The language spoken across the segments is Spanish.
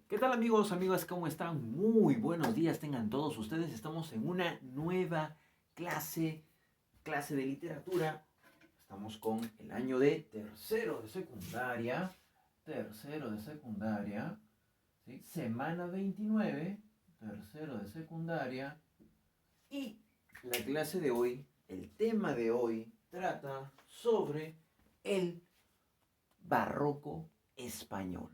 ¿Qué tal amigos, amigas? ¿Cómo están? Muy buenos días tengan todos ustedes. Estamos en una nueva clase de literatura. Estamos con el año de tercero de secundaria, ¿sí? Semana 29, tercero de secundaria. Y la clase de hoy, el tema de hoy, trata sobre el barroco español.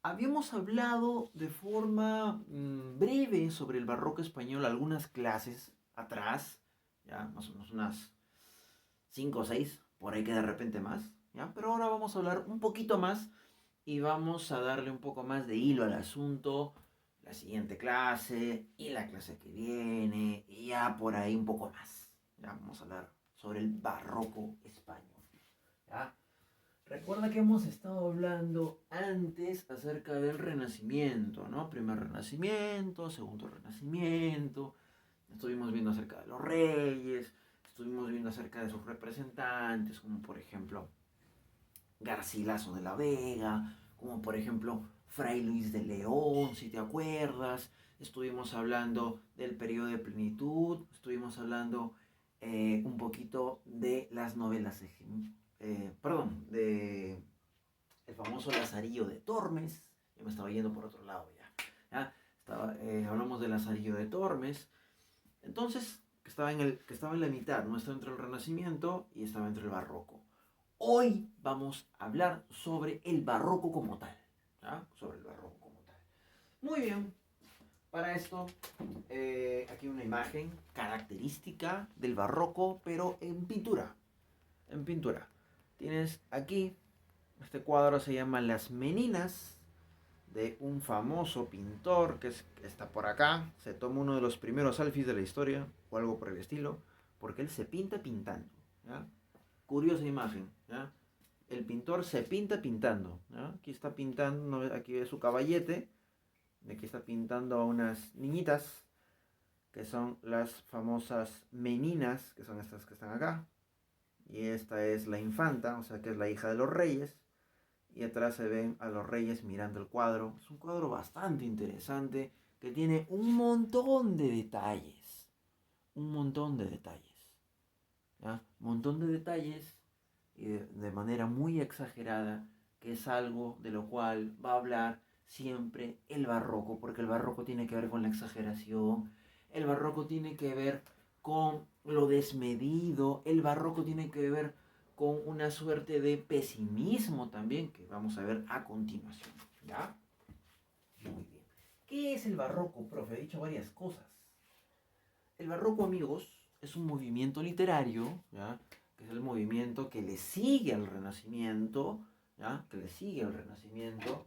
Habíamos hablado de forma breve sobre el barroco español algunas clases atrás, ya más o menos unas 5 o 6, por ahí que de repente más, ¿ya? Pero ahora vamos a hablar un poquito más y vamos a darle un poco más de hilo al asunto, la siguiente clase y la clase que viene y ya por ahí un poco más. Ya vamos a hablar sobre el barroco español, ¿ya? Recuerda que hemos estado hablando antes acerca del Renacimiento, ¿no? Primer Renacimiento, segundo Renacimiento. Estuvimos viendo acerca de los reyes, estuvimos viendo acerca de sus representantes, como por ejemplo Garcilaso de la Vega, como por ejemplo Fray Luis de León, si te acuerdas. Estuvimos hablando del periodo de plenitud, estuvimos hablando un poquito de las novelas, de el famoso Lazarillo de Tormes. Yo me estaba yendo por otro lado ya. ¿Ya? Hablamos de Lazarillo de Tormes. Entonces, que estaba en la mitad, no estaba entre el Renacimiento y estaba entre el Barroco. Hoy vamos a hablar sobre el Barroco como tal. ¿Ya? Sobre el Barroco como tal. Muy bien. Para esto, aquí una imagen característica del Barroco, pero en pintura. En pintura. Tienes aquí, este cuadro se llama Las Meninas, de un famoso pintor que está por acá. Se toma uno de los primeros selfies de la historia o algo por el estilo, porque él se pinta pintando. ¿Ya? Curiosa imagen. ¿Ya? El pintor se pinta pintando. ¿Ya? Aquí está pintando, aquí ve su caballete. Aquí está pintando a unas niñitas, que son las famosas meninas, que son estas que están acá. Y esta es la infanta, o sea que es la hija de los reyes. Y atrás se ven a los reyes mirando el cuadro. Es un cuadro bastante interesante que tiene un montón de detalles. Un montón de detalles. ¿Ya? Un montón de detalles y de manera muy exagerada, que es algo de lo cual va a hablar siempre el barroco, porque el barroco tiene que ver con la exageración, el barroco tiene que ver con lo desmedido, el barroco tiene que ver con una suerte de pesimismo también, que vamos a ver a continuación. ¿Ya? Muy bien. ¿Qué es el barroco, profe? He dicho varias cosas. El barroco, amigos, es un movimiento literario, ¿ya? Que es el movimiento que le sigue al Renacimiento, ¿ya? Que le sigue al Renacimiento,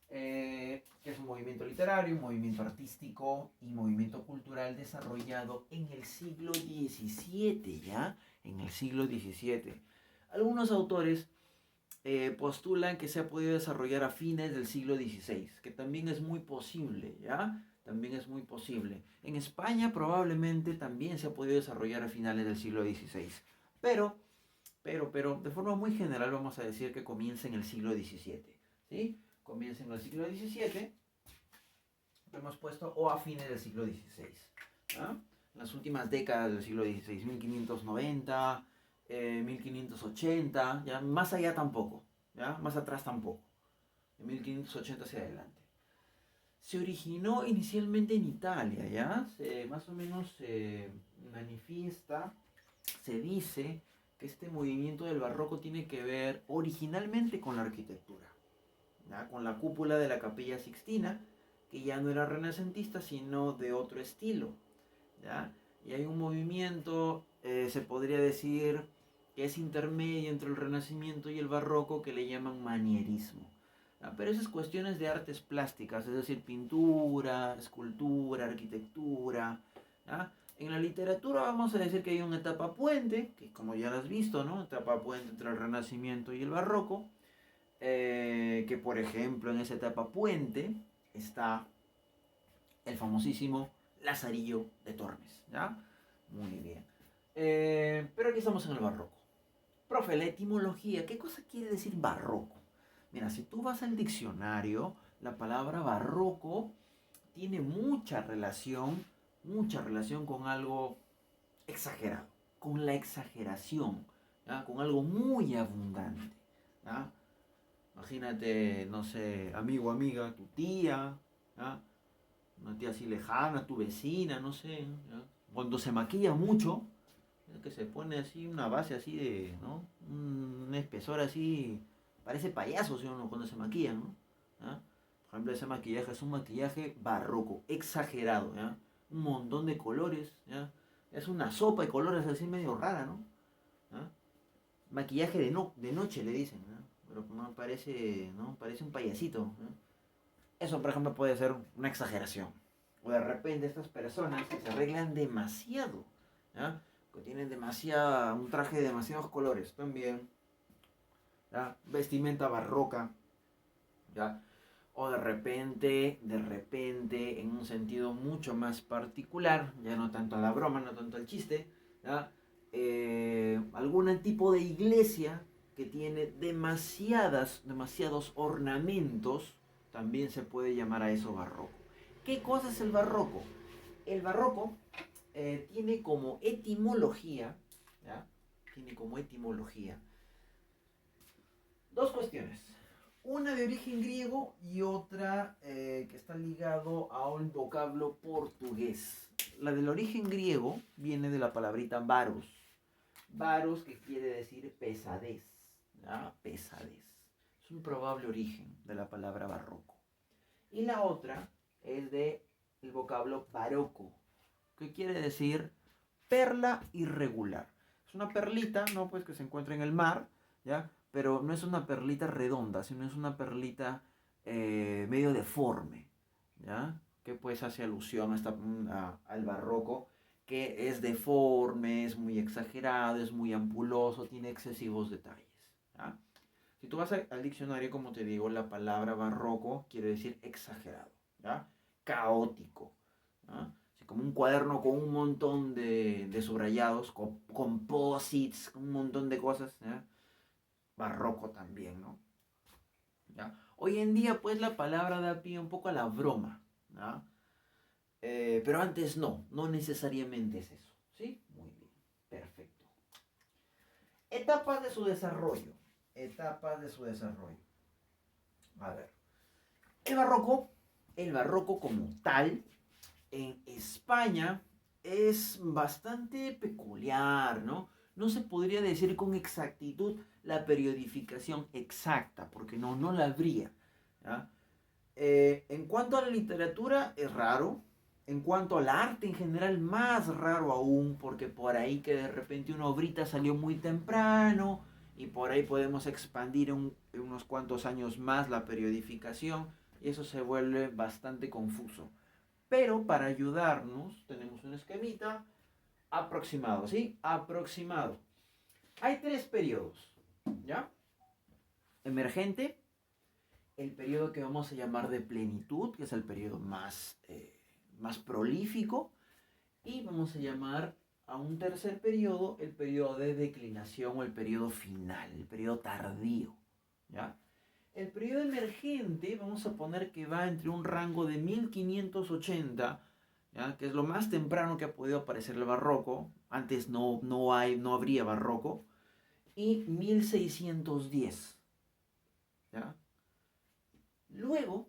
que es un movimiento literario, un movimiento artístico y movimiento cultural desarrollado en el siglo XVII, ¿ya? En el siglo XVII. Algunos autores postulan que se ha podido desarrollar a fines del siglo XVI, que también es muy posible, ¿ya? También es muy posible. En España probablemente también se ha podido desarrollar a finales del siglo XVI, pero, de forma muy general vamos a decir que comienza en el siglo XVII, ¿sí? Comienza en el siglo XVII, lo hemos puesto, o a fines del siglo XVI, ¿ya? En las últimas décadas del siglo XVI, 1590, 1580, ya más allá tampoco, ya más atrás tampoco, de 1580 hacia adelante. Se originó inicialmente en Italia, ya más o menos se manifiesta, se dice que este movimiento del barroco tiene que ver originalmente con la arquitectura, ¿ya? Con la cúpula de la Capilla Sixtina, que ya no era renacentista, sino de otro estilo, ¿ya? Y hay un movimiento, se podría decir, que es intermedio entre el Renacimiento y el Barroco, que le llaman manierismo. ¿Ya? Pero esas cuestiones de artes plásticas, es decir, pintura, escultura, arquitectura, ¿ya? En la literatura vamos a decir que hay una etapa puente, que como ya lo has visto, ¿no? Etapa puente entre el Renacimiento y el Barroco, que por ejemplo en esa etapa puente está el famosísimo Lazarillo de Tormes, ¿ya? Muy bien. Pero aquí estamos en el barroco. Profe, la etimología, ¿qué cosa quiere decir barroco? Mira, si tú vas al diccionario, la palabra barroco tiene mucha relación con algo exagerado, con la exageración, ¿ya? Con algo muy abundante, ¿ya? Imagínate, no sé, amigo, amiga, tu tía, ¿ya? Una tía así lejana, tu vecina, no sé, ¿ya? Cuando se maquilla mucho, que se pone así una base así de, ¿no? Un espesor así, parece payaso, ¿sí o no? Cuando se maquillan, ¿no? ¿Ya? Por ejemplo, ese maquillaje es un maquillaje barroco, exagerado, ¿ya? Un montón de colores, ¿ya? Es una sopa de colores así medio rara, ¿no? ¿Ya? Maquillaje de noche le dicen, ¿no? Pero no parece, ¿no? Parece un payasito, ¿no? Eso, por ejemplo, puede ser una exageración. O de repente estas personas que se arreglan demasiado, ¿ya? Que tienen un traje de demasiados colores también, ¿ya? Vestimenta barroca, ¿ya? O de repente, en un sentido mucho más particular, ya no tanto a la broma, no tanto al chiste, ¿ya? Algún tipo de iglesia que tiene demasiados ornamentos, también se puede llamar a eso barroco. ¿Qué cosa es el barroco? El barroco tiene como etimología, ¿ya? Tiene como etimología dos cuestiones. Una de origen griego y otra que está ligado a un vocablo portugués. La del origen griego viene de la palabrita varos. Varos que quiere decir pesadez. ¿Ya? Pesadez. Es un probable origen de la palabra barroco. Y la otra es de el vocablo baroco, que quiere decir perla irregular. Es una perlita, ¿no? Pues que se encuentra en el mar, ¿ya? Pero no es una perlita redonda, sino es una perlita medio deforme, ¿ya? Que pues hace alusión al barroco, que es deforme, es muy exagerado, es muy ampuloso, tiene excesivos detalles, ¿ya? Si tú vas al diccionario, como te digo, la palabra barroco quiere decir exagerado, ¿ya? Caótico, ¿ya? Así como un cuaderno con un montón de subrayados, con composites, un montón de cosas, ¿ya? Barroco también, ¿no? ¿Ya? Hoy en día, pues, la palabra da pie un poco a la broma, ¿ya? Pero antes no necesariamente es eso, ¿sí? Muy bien, perfecto. Etapas de su desarrollo. Etapas de su desarrollo. A ver. El barroco como tal, en España es bastante peculiar, ¿no? No se podría decir con exactitud la periodificación exacta, porque no la habría, ¿ya? En cuanto a la literatura, es raro. En cuanto al arte en general, más raro aún, porque por ahí que de repente una obrita salió muy temprano y por ahí podemos expandir en unos cuantos años más la periodificación y eso se vuelve bastante confuso. Pero para ayudarnos tenemos un esquemita aproximado, ¿sí? Aproximado. Hay tres periodos, ¿ya? Emergente, el periodo que vamos a llamar de plenitud, que es el periodo más prolífico, y vamos a llamar a un tercer periodo el periodo de declinación o el periodo final, el periodo tardío, ¿ya? El periodo emergente vamos a poner que va entre un rango de 1580, ¿ya? Que es lo más temprano que ha podido aparecer el barroco, antes no habría barroco, y 1610, ¿ya? Luego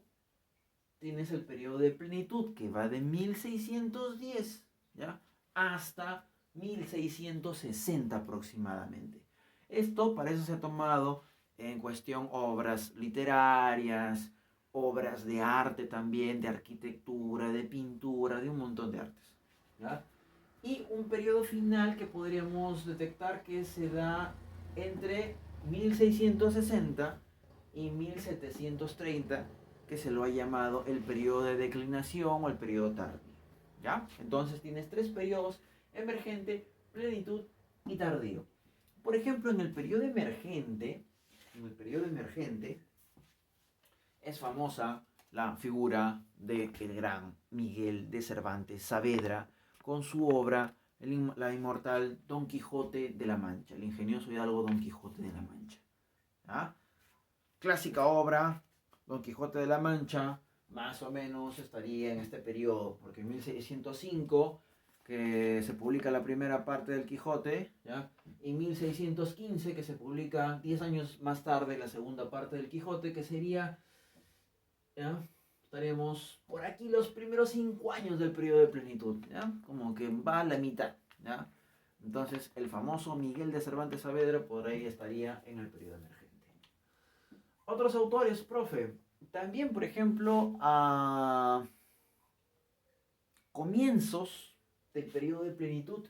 tienes el periodo de plenitud que va de 1610, ¿ya? Hasta 1660 aproximadamente. Esto para eso se ha tomado en cuestión obras literarias, obras de arte también, de arquitectura, de pintura, de un montón de artes, ¿ya? Y un periodo final que podríamos detectar que se da entre 1660 y 1730, que se lo ha llamado el periodo de declinación o el periodo tardío, ¿ya? Entonces tienes tres periodos: emergente, plenitud y tardío. Por ejemplo, en el periodo emergente es famosa la figura de el gran Miguel de Cervantes Saavedra con su obra la inmortal Don Quijote de la Mancha, el ingenioso hidalgo Don Quijote de la Mancha, ¿ya? Clásica obra, Don Quijote de la Mancha más o menos estaría en este periodo, porque en 1605 que se publica la primera parte del Quijote, ¿ya? Y 1615 que se publica 10 años más tarde la segunda parte del Quijote, que sería, ¿ya? Estaremos por aquí los primeros 5 años del periodo de plenitud, ¿ya? Como que va a la mitad, ¿ya? Entonces el famoso Miguel de Cervantes Saavedra por ahí estaría en el periodo emergente. Otros autores, profe, también por ejemplo a comienzos del periodo de plenitud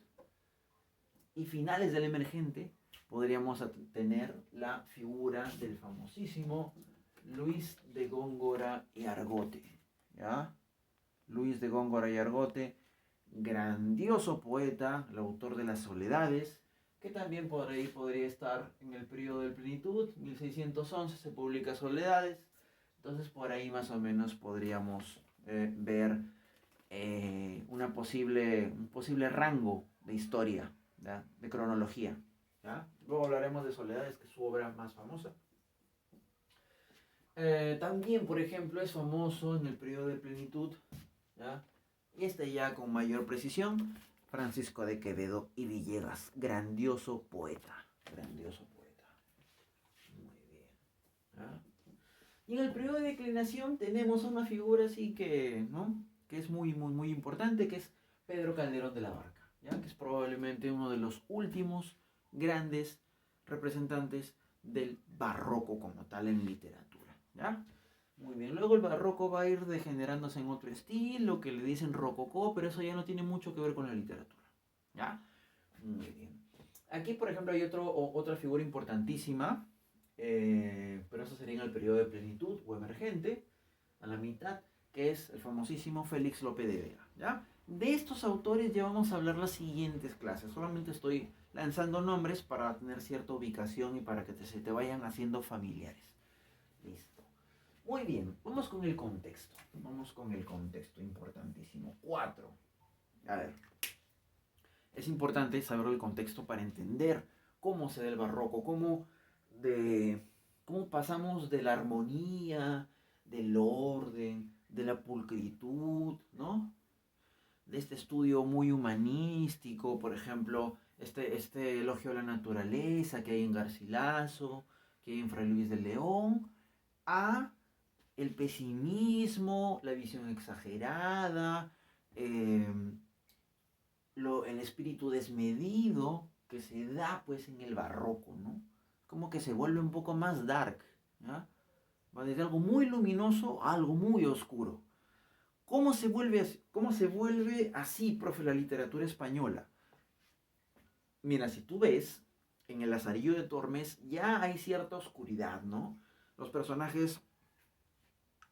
y finales del emergente, podríamos tener la figura del famosísimo Luis de Góngora y Argote, ¿ya? Luis de Góngora y Argote, grandioso poeta, el autor de las Soledades, que también por ahí podría estar en el periodo de plenitud, 1611 se publica Soledades, entonces por ahí más o menos podríamos ver un posible rango de historia, ¿ya? De cronología. ¿Ya? Luego hablaremos de Soledades, que es su obra más famosa. También, por ejemplo, es famoso en el periodo de plenitud, ¿ya? Y este ya con mayor precisión, Francisco de Quevedo y Villegas, grandioso poeta, grandioso poeta. Muy bien. ¿Ya? Y en el periodo de declinación tenemos una figura así que, ¿no? Que es muy importante, que es Pedro Calderón de la Barca, ¿ya? Que es probablemente uno de los últimos grandes representantes del barroco como tal en literatura, ¿ya? Muy bien, luego el barroco va a ir degenerándose en otro estilo, que le dicen rococó, pero eso ya no tiene mucho que ver con la literatura, ¿ya? Muy bien. Aquí, por ejemplo, hay otra figura importantísima, pero eso sería en el periodo de plenitud o emergente, a la mitad, que es el famosísimo Félix Lope de Vega, ¿ya? De estos autores ya vamos a hablar las siguientes clases, solamente estoy lanzando nombres para tener cierta ubicación y para que se te vayan haciendo familiares. Listo. Muy bien, vamos con el contexto, importantísimo. 4. A ver, es importante saber el contexto para entender cómo se da el barroco, cómo pasamos de la armonía, del orden, de la pulcritud, ¿no? De este estudio muy humanístico, por ejemplo, este elogio a la naturaleza que hay en Garcilaso, que hay en Fray Luis de León, a el pesimismo, la visión exagerada, eh, el espíritu desmedido que se da pues en el barroco, ¿no? Como que se vuelve un poco más dark, ¿ya? Va desde algo muy luminoso a algo muy oscuro. ¿Cómo se vuelve así, profe, la literatura española? Mira, si tú ves, en el Lazarillo de Tormes ya hay cierta oscuridad, ¿no? Los personajes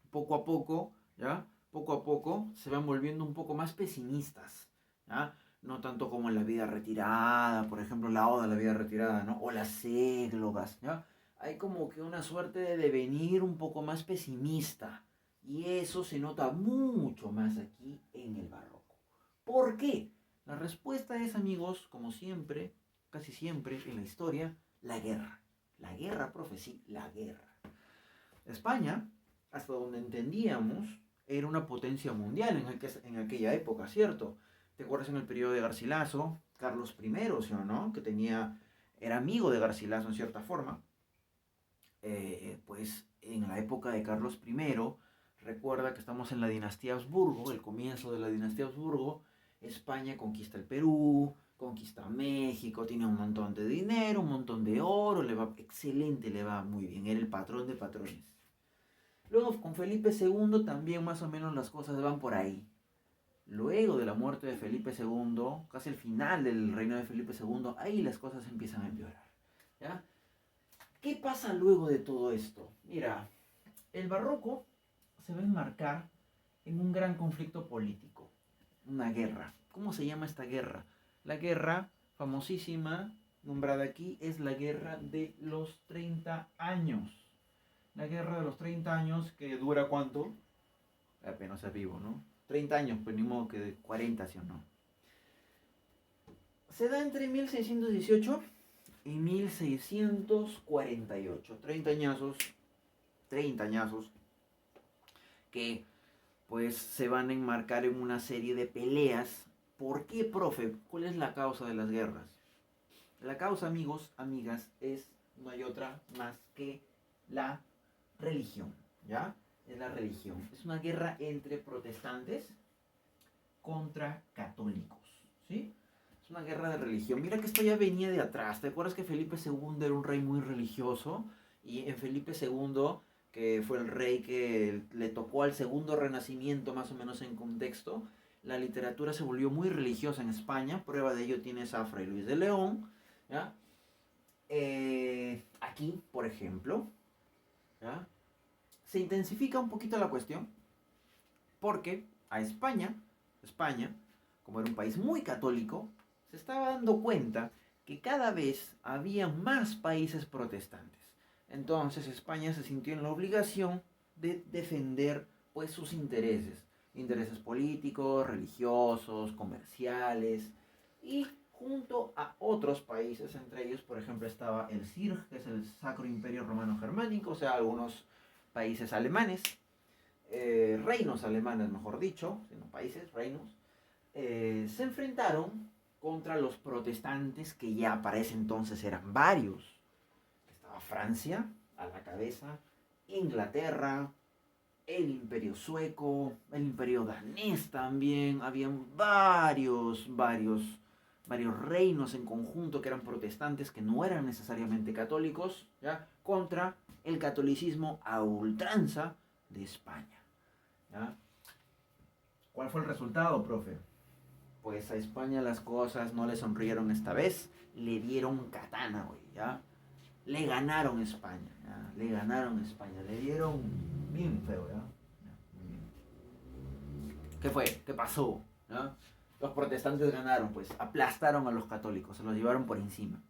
poco a poco, ¿ya? Poco a poco se van volviendo un poco más pesimistas, ¿ya? No tanto como en la vida retirada, por ejemplo, la Oda a la vida retirada, ¿no? O las églogas, ¿ya? Hay como que una suerte de devenir un poco más pesimista. Y eso se nota mucho más aquí en el barroco. ¿Por qué? La respuesta es, amigos, como siempre, casi siempre en la historia, la guerra. La guerra, profe, sí, la guerra. España, hasta donde entendíamos, era una potencia mundial en aquella época, ¿cierto? ¿Te acuerdas en el periodo de Garcilaso? Carlos I, ¿sí o no? Era amigo de Garcilaso en cierta forma. Pues en la época de Carlos I, recuerda que estamos en la dinastía Habsburgo, el comienzo de la dinastía Habsburgo. España conquista el Perú, conquista México, tiene un montón de dinero, un montón de oro, le va excelente, le va muy bien, era el patrón de patrones. Luego con Felipe II también más o menos las cosas van por ahí. Luego de la muerte de Felipe II, casi el final del reino de Felipe II, ahí las cosas empiezan a empeorar, ¿ya? ¿Qué pasa luego de todo esto? Mira, el barroco se va a enmarcar en un gran conflicto político, una guerra. ¿Cómo se llama esta guerra? La guerra famosísima, nombrada aquí, es la guerra de los 30 años. La guerra de los 30 años que dura ¿cuánto? Apenas sea vivo, ¿no? 30 años, pues ni modo que de 40, ¿sí o no? Se da entre 1618 y 1648. 30 añazos que pues se van a enmarcar en una serie de peleas. ¿Por qué, profe? ¿Cuál es la causa de las guerras? La causa, amigos, amigas, no hay otra más que la religión, ¿ya? Es la religión. Es una guerra entre protestantes contra católicos, ¿sí? Es una guerra de religión. Mira que esto ya venía de atrás. ¿Te acuerdas que Felipe II era un rey muy religioso? Y en Felipe II, que fue el rey que le tocó al segundo renacimiento, más o menos en contexto, la literatura se volvió muy religiosa en España. Prueba de ello tienes a Fray Luis de León, ¿ya? Aquí, por ejemplo, ¿ya? Se intensifica un poquito la cuestión porque a España, como era un país muy católico, se estaba dando cuenta que cada vez había más países protestantes. Entonces España se sintió en la obligación de defender pues sus intereses políticos, religiosos, comerciales, y junto a otros países, entre ellos por ejemplo estaba el SIRG, que es el Sacro Imperio Romano Germánico, o sea, algunos países alemanes, reinos alemanes mejor dicho, sino países, reinos, se enfrentaron contra los protestantes, que ya para ese entonces eran varios. Estaba Francia a la cabeza, Inglaterra, el imperio sueco, el imperio danés también, habían varios reinos en conjunto que eran protestantes, que no eran necesariamente católicos, ¿ya? Contra el catolicismo a ultranza de España, ¿ya? ¿Cuál fue el resultado, profe? Pues a España las cosas no le sonrieron esta vez, le dieron katana, güey, ¿ya? Le ganaron España, ¿ya? Le ganaron España, le dieron bien feo, ¿ya? Muy bien. ¿Qué fue? ¿Qué pasó? ¿Ya? Los protestantes ganaron, pues aplastaron a los católicos, se los llevaron por encima.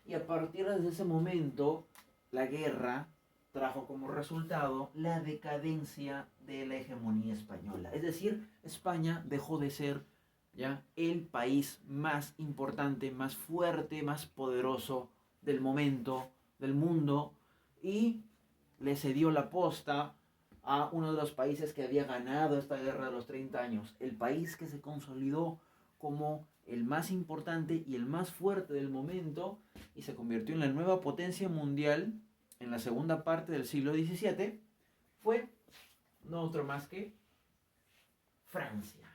Y a partir de ese momento, la guerra trajo como resultado la decadencia de la hegemonía española. Es decir, España dejó de ser, ¿ya?, el país más importante, más fuerte, más poderoso del momento, del mundo, y le cedió la posta a uno de los países que había ganado esta guerra de los 30 años, el país que se consolidó como el más importante y el más fuerte del momento, y se convirtió en la nueva potencia mundial en la segunda parte del siglo XVII, fue no otro más que Francia.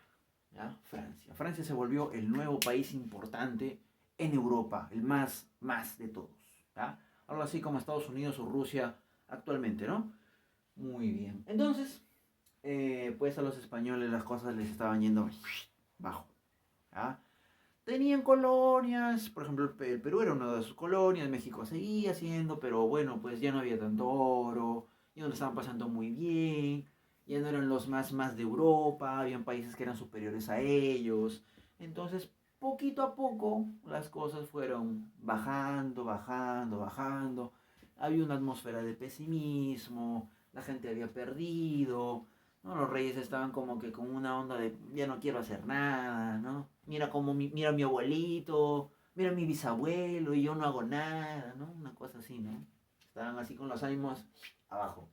¿Ya? Francia se volvió el nuevo país importante en Europa, el más de todos, ¿ya? Algo así como Estados Unidos o Rusia actualmente, ¿no? Muy bien. Entonces, pues a los españoles las cosas les estaban yendo bajo, ¿ya? Tenían colonias, por ejemplo, el Perú era una de sus colonias, México seguía siendo, pero bueno, pues ya no había tanto oro, ya no lo estaban pasando muy bien, ya no eran los más de Europa, habían países que eran superiores a ellos. Entonces, poquito a poco, las cosas fueron bajando. Había una atmósfera de pesimismo, la gente había perdido, ¿no? Los reyes estaban como que con una onda de ya no quiero hacer nada, ¿no? Mira a mi abuelito, mira a mi bisabuelo y yo no hago nada, ¿no? Una cosa así, ¿no? Estaban así con los ánimos abajo.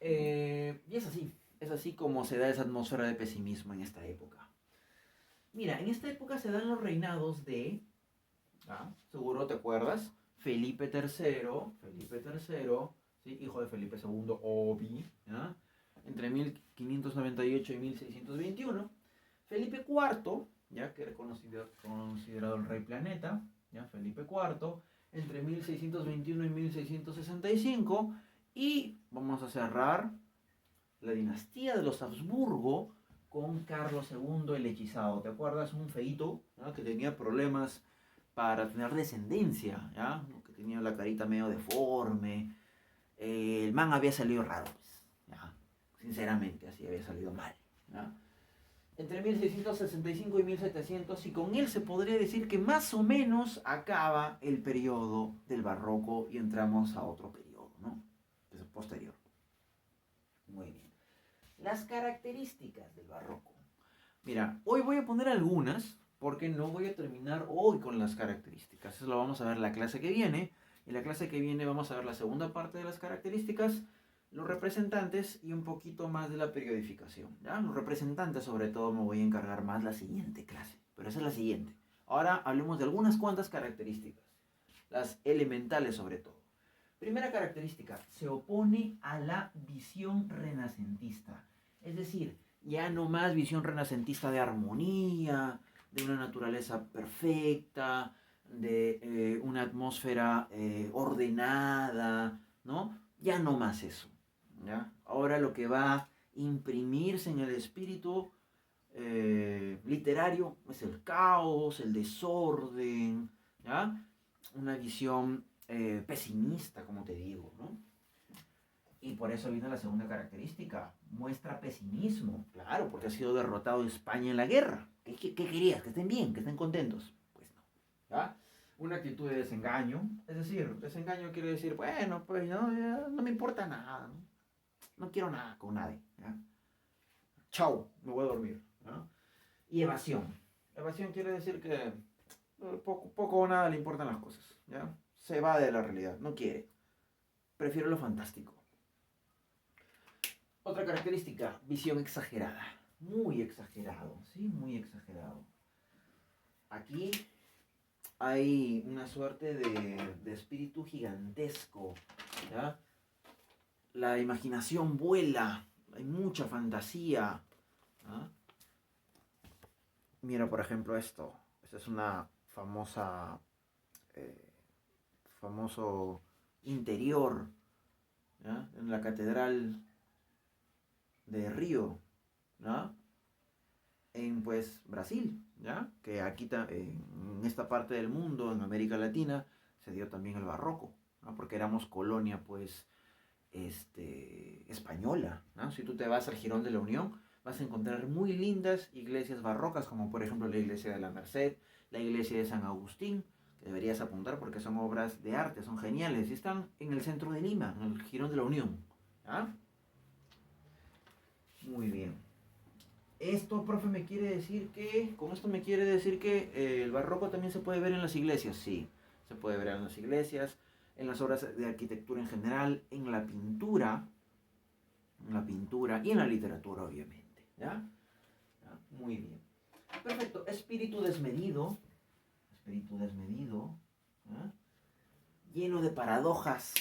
Y es así como se da esa atmósfera de pesimismo en esta época. Mira, en esta época se dan los reinados de, seguro te acuerdas, Felipe III, ¿sí? Hijo de Felipe II, Obi, ¿ya? Entre 1598 y 1621. Felipe IV, ¿ya?, que era considerado el rey planeta, ¿ya? Felipe IV, entre 1621 y 1665. Y vamos a cerrar la dinastía de los Habsburgo con Carlos II el Hechizado. ¿Te acuerdas? Un feíto, ¿no?, que tenía problemas para tener descendencia, ¿ya? Que tenía la carita medio deforme. El man había salido raro, pues, ¿ya? Sinceramente, así había salido mal, ¿ya? Entre 1665 y 1700, y con él se podría decir que más o menos acaba el periodo del barroco y entramos a otro periodo, ¿no?, que es posterior. Muy bien. Las características del barroco. Mira, hoy voy a poner algunas, porque no voy a terminar hoy con las características. Eso lo vamos a ver la clase que viene. En la clase que viene vamos a ver la segunda parte de las características. los representantes y un poquito más de la periodificación. ¿Ya? Los representantes sobre todo me voy a encargar más la siguiente clase, pero esa es la siguiente. Ahora hablemos de algunas cuantas características, las elementales sobre todo. Primera característica, se opone a la visión renacentista. Es decir, ya no más visión renacentista de armonía, de una naturaleza perfecta, de una atmósfera ordenada, ¿no? Ya no más eso, ¿ya? Ahora lo que va a imprimirse en el espíritu literario es el caos, el desorden, ¿ya? Una visión pesimista, como te digo, ¿no? Y por eso viene la segunda característica, muestra pesimismo, claro, porque ha sido derrotado España en la guerra. ¿Qué querías? ¿Que estén bien? ¿Que estén contentos? Pues no, ¿ya? Una actitud de desengaño, es decir, desengaño quiere decir, bueno, pues no, no me importa nada, ¿no? No quiero nada con nadie, ¿ya? Chau, me voy a dormir, ¿no? Y evasión. Evasión quiere decir que poco o nada le importan las cosas, ¿ya? Se va de la realidad, no quiere. Prefiere lo fantástico. Otra característica, visión exagerada. Muy exagerado, ¿sí? Muy exagerado. Aquí hay una suerte de espíritu gigantesco, ¿ya? La imaginación vuela, hay mucha fantasía, ¿ah? Mira, por ejemplo, esto. Esta es una famoso interior, ¿ya? En la catedral de Río, ¿no? En pues Brasil, ¿ya? Que aquí en esta parte del mundo, en América Latina, se dio también el barroco, ¿no? Porque éramos colonia pues española, ¿no? Si tú te vas al Jirón de la Unión, vas a encontrar muy lindas iglesias barrocas, como por ejemplo la iglesia de la Merced, la iglesia de San Agustín, que deberías apuntar porque son obras de arte, son geniales, y están en el centro de Lima, en el Jirón de la Unión, ¿ya? Muy bien. Esto, profe, me quiere decir que, con esto me quiere decir que el barroco también se puede ver en las iglesias. Sí, se puede ver en las iglesias, en las obras de arquitectura en general, en la pintura y en la literatura, obviamente. ¿Ya? ¿Ya? Muy bien. Perfecto. Espíritu desmedido, ¿ya? Lleno de paradojas,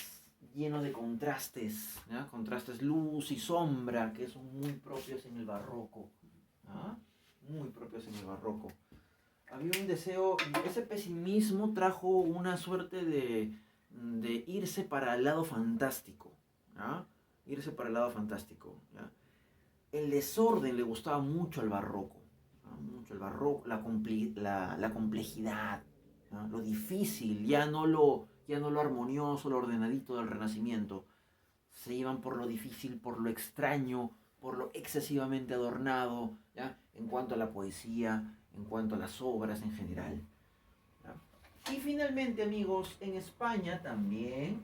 lleno de contrastes, ¿ya? Contrastes luz y sombra, que son muy propios en el barroco. ¿Ah? Muy propios en el barroco. Había un deseo, ese pesimismo trajo una suerte de irse para el lado fantástico. ¿Ah? Irse para el lado fantástico. ¿Ya? El desorden le gustaba mucho al barroco. ¿Ah? Mucho el barroco, la complejidad, ¿ah? Lo difícil, ya no lo armonioso, lo ordenadito del Renacimiento. Se iban por lo difícil, por lo extraño, por lo excesivamente adornado, ¿ya? En cuanto a la poesía, en cuanto a las obras en general. ¿Ya? Y finalmente, amigos, en España también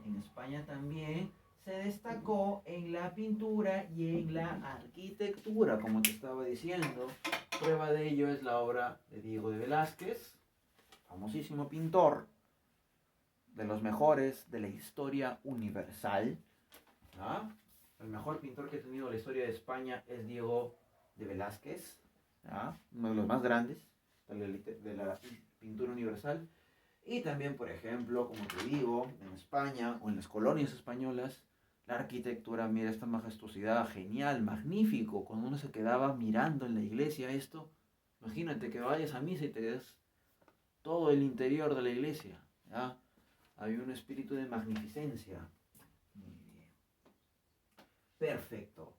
se destacó en la pintura y en la arquitectura, como te estaba diciendo. Prueba de ello es la obra de Diego de Velázquez, famosísimo pintor, de los mejores de la historia universal. ¿Ah? El mejor pintor que ha tenido la historia de España es Diego de Velázquez, ¿ah? Uno de los más grandes de la pintura universal. Y también, por ejemplo, como te digo, en España o en las colonias españolas, la arquitectura, mira esta majestuosidad, genial, magnífico. Cuando uno se quedaba mirando en la iglesia esto, imagínate que vayas a misa y te des todo el interior de la iglesia, ¿ya? Había un espíritu de magnificencia. Perfecto.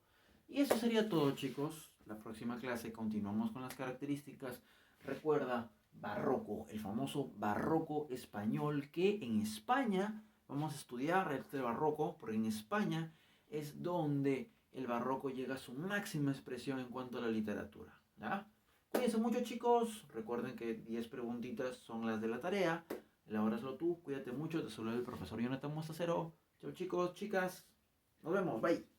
Y eso sería todo, chicos. La próxima clase continuamos con las características. Recuerda, barroco, el famoso barroco español, que en España vamos a estudiar este barroco, porque en España es donde el barroco llega a su máxima expresión en cuanto a la literatura. ¿Ya? Cuídense mucho, chicos. Recuerden que 10 preguntitas son las de la tarea. Elabóraslo tú. Cuídate mucho. Te saluda el profesor Jonathan Mostacero. Chao, chicos, chicas. Nos vemos. Bye.